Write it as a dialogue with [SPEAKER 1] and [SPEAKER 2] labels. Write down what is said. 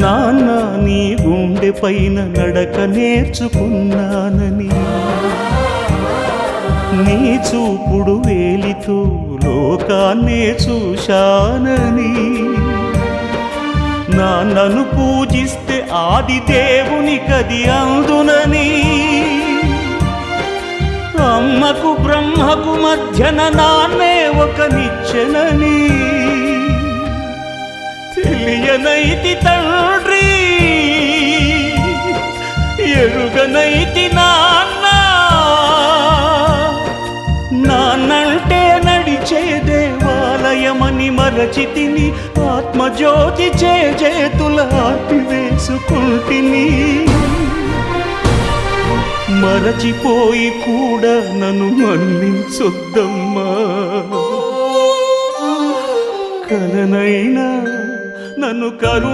[SPEAKER 1] నాన్న నీ గుండె పైన నడక నేర్చుకున్నానని, నీ చూపుడు వేలితో లోకాన్నే చూశానని, నాన్నను పూజిస్తే ఆది దేవునికది అందునని, అమ్మకు బ్రహ్మకు మధ్యన నాన్నే ఒక నిచ్చెనని తెలియనైతి తండ్రి, ఎరుగనైతి నాన్న. నాన్నంటే నడిచే దేవాలయమని మరచితిని, ఆత్మజ్యోతి చేతుల ఆపివేసుకుంటిని. మరచిపోయి కూడా నన్ను మన్నించొద్దమ్మా, కలనైనా నన్ను కరుణ